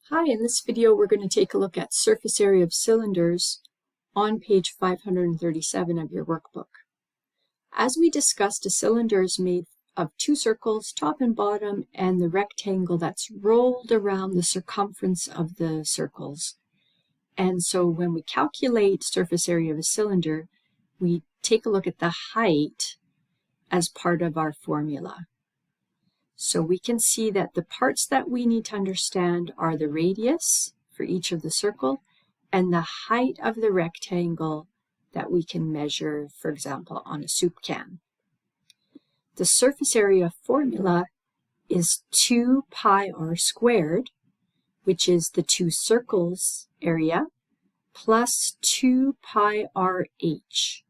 Hi, in this video we're going to take a look at surface area of cylinders on page 537 of your workbook. As we discussed, a cylinder is made of two circles, top and bottom, and the rectangle that's rolled around the circumference of the circles. And so when we calculate surface area of a cylinder, we take a look at the height as part of our formula. So we can see that the parts that we need to understand are the radius for each of the circle and the height of the rectangle that we can measure, for example, on a soup can. The surface area formula is 2 pi r squared, which is the two circles area, plus 2 pi r h,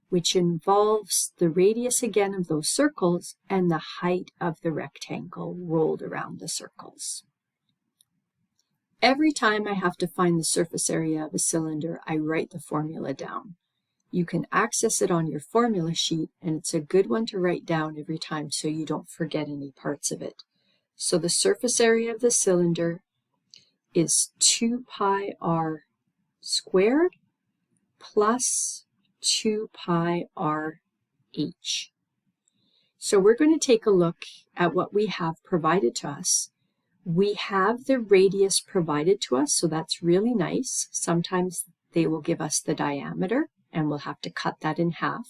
which involves the radius again of those circles and the height of the rectangle rolled around the circles. Every time I have to find the surface area of a cylinder, I write the formula down. You can access it on your formula sheet, and it's a good one to write down every time so you don't forget any parts of it. So the surface area of the cylinder is 2 pi r squared plus 2 pi r h. So we're going to take a look at what we have provided to us. We have the radius provided to us, so that's really nice. Sometimes they will give us the diameter, and we'll have to cut that in half.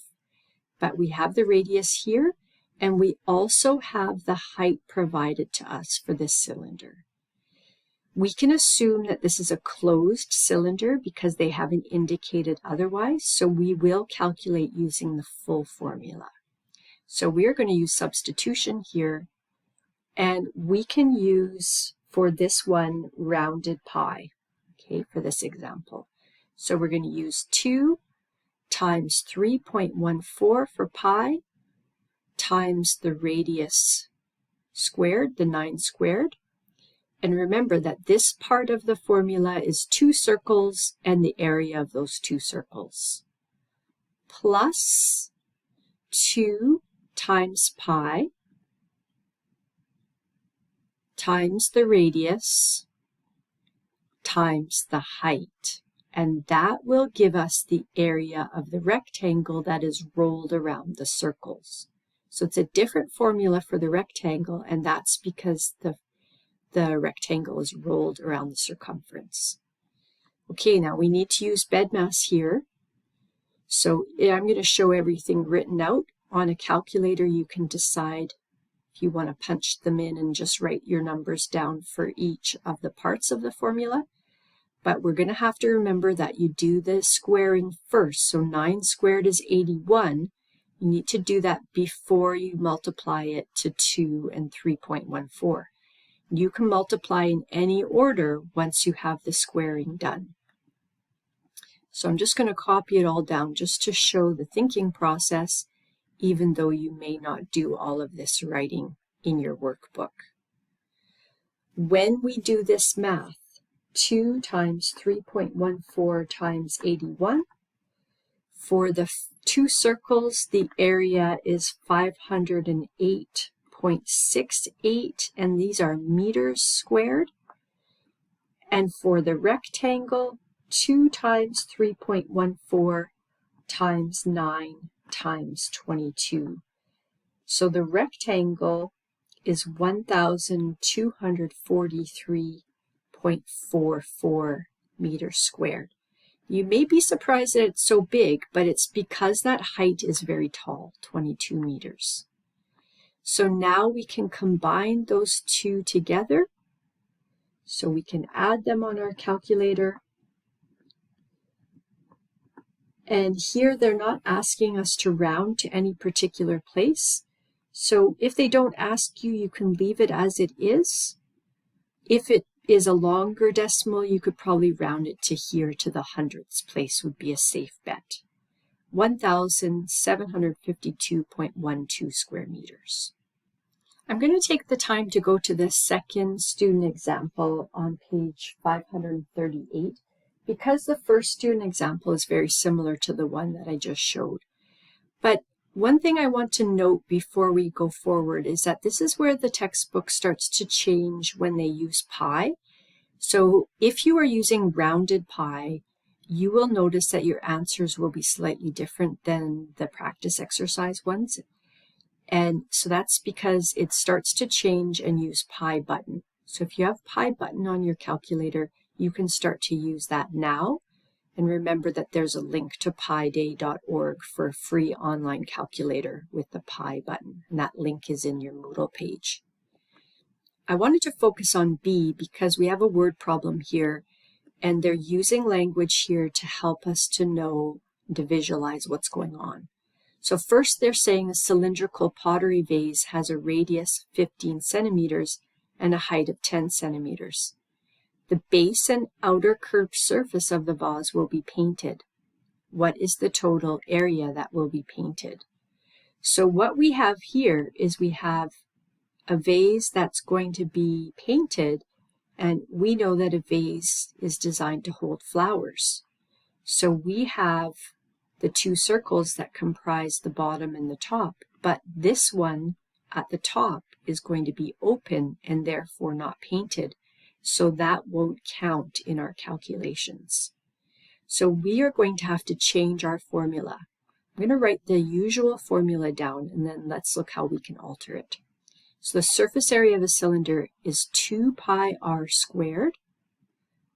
But we have the radius here, and we also have the height provided to us for this cylinder. We can assume that this is a closed cylinder because they haven't indicated otherwise, so we will calculate using the full formula. So we are going to use substitution here, and we can use, for this one, rounded pi, okay, for this example. So we're going to use 2 times 3.14 for pi times the radius squared, the 9 squared. And remember that this part of the formula is two circles and the area of those two circles, plus 2 times pi times the radius times the height. And that will give us the area of the rectangle that is rolled around the circles. So it's a different formula for the rectangle, and that's because the rectangle is rolled around the circumference. Okay, now we need to use BEDMAS here. So I'm going to show everything written out. On a calculator, you can decide if you want to punch them in and just write your numbers down for each of the parts of the formula. But we're going to have to remember that you do the squaring first. So 9 squared is 81. You need to do that before you multiply it to 2 and 3.14. You can multiply in any order once you have the squaring done. So I'm just going to copy it all down just to show the thinking process, even though you may not do all of this writing in your workbook. When we do this math, 2 times 3.14 times 81, for the two circles, the area is 508.68, and these are meters squared. And for the rectangle, 2 times 3.14 times 9 times 22. So the rectangle is 1,243.44 meters squared. You may be surprised that it's so big, but it's because that height is very tall, 22 meters. So now we can combine those two together. So we can add them on our calculator. And here they're not asking us to round to any particular place. So if they don't ask you, you can leave it as it is. If it is a longer decimal, you could probably round it to here to the hundredths place would be a safe bet. 1,752.12 square meters. I'm going to take the time to go to the second student example on page 538 because the first student example is very similar to the one that I just showed. But one thing I want to note before we go forward is that this is where the textbook starts to change when they use pi. So if you are using rounded pi, you will notice that your answers will be slightly different than the practice exercise ones. And so that's because it starts to change and use pi button. So if you have pi button on your calculator, you can start to use that now. And remember that there's a link to piday.org for a free online calculator with the pi button. And that link is in your Moodle page. I wanted to focus on B because we have a word problem here, and they're using language here to help us to know, to visualize what's going on. So first they're saying a cylindrical pottery vase has a radius 15 centimeters and a height of 10 centimeters. The base and outer curved surface of the vase will be painted. What is the total area that will be painted? So what we have here is we have a vase that's going to be painted, and we know that a vase is designed to hold flowers. So we have the two circles that comprise the bottom and the top, but this one at the top is going to be open and therefore not painted. So that won't count in our calculations. So we are going to have to change our formula. I'm going to write the usual formula down, and then let's look how we can alter it. So the surface area of a cylinder is 2 pi r squared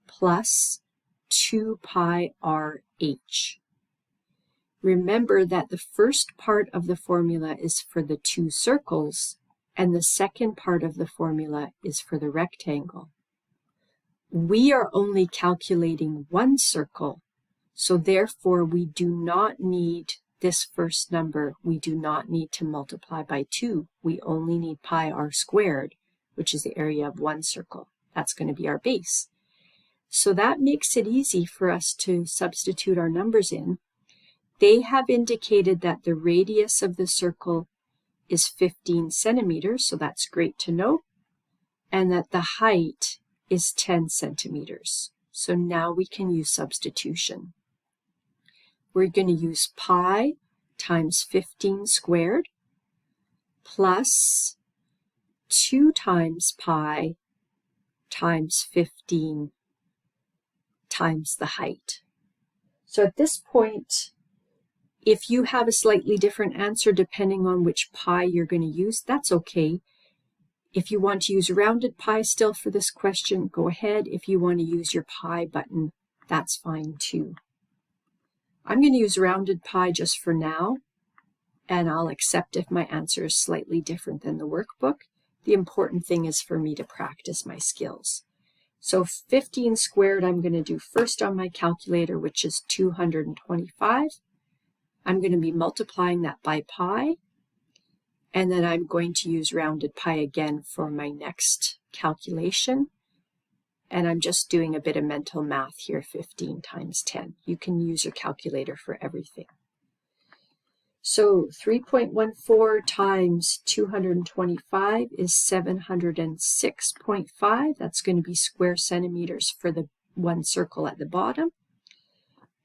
plus 2 pi r h. Remember that the first part of the formula is for the two circles, and the second part of the formula is for the rectangle. We are only calculating one circle, so therefore we do not need this first number. We do not need to multiply by 2. We only need pi r squared, which is the area of one circle. That's going to be our base. So that makes it easy for us to substitute our numbers in. They have indicated that the radius of the circle is 15 centimeters, so that's great to know, and that the height is 10 centimeters. So now we can use substitution. We're going to use pi times 15 squared plus 2 times pi times 15 times the height. So at this point, if you have a slightly different answer depending on which pi you're going to use, that's okay. If you want to use rounded pi still for this question, go ahead. If you want to use your pi button, that's fine too. I'm going to use rounded pi just for now, and I'll accept if my answer is slightly different than the workbook. The important thing is for me to practice my skills. So 15 squared I'm going to do first on my calculator, which is 225. I'm going to be multiplying that by pi, and then I'm going to use rounded pi again for my next calculation. And I'm just doing a bit of mental math here, 15 times 10. You can use your calculator for everything. So 3.14 times 225 is 706.5. That's going to be square centimeters for the one circle at the bottom.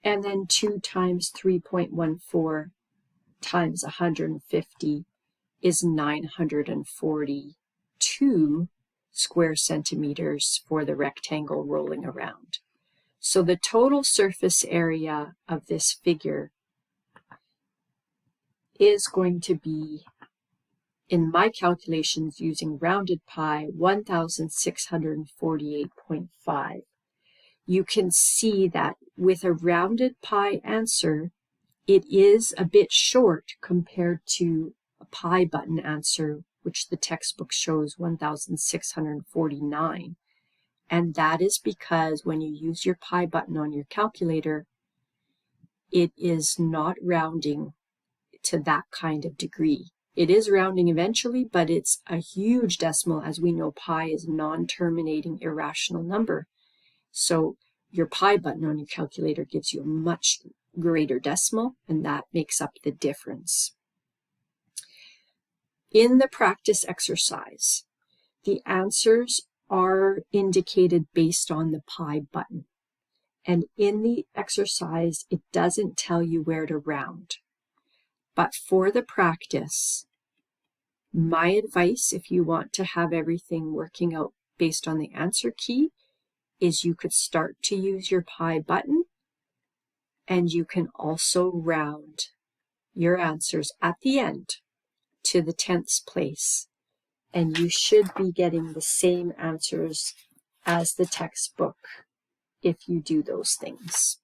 And then 2 times 3.14 times 150 is 942 square centimeters for the rectangle rolling around. So the total surface area of this figure is going to be, in my calculations using rounded pi, 1648.5. You can see that with a rounded pi answer, it is a bit short compared to a pi button answer, which the textbook shows 1649. And that is because when you use your pi button on your calculator, it is not rounding to that kind of degree. It is rounding eventually, but it's a huge decimal. As we know, pi is a non-terminating irrational number. So your pi button on your calculator gives you a much greater decimal, and that makes up the difference. In the practice exercise, the answers are indicated based on the pi button. And in the exercise, it doesn't tell you where to round. But for the practice, my advice, if you want to have everything working out based on the answer key, is you could start to use your pi button, and you can also round your answers at the end to the 10th place. And you should be getting the same answers as the textbook if you do those things.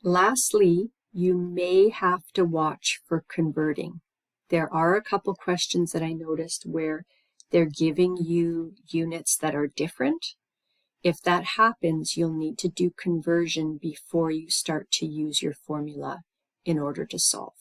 Lastly, you may have to watch for converting. There are a couple questions that I noticed where they're giving you units that are different. If that happens, you'll need to do conversion before you start to use your formula in order to solve.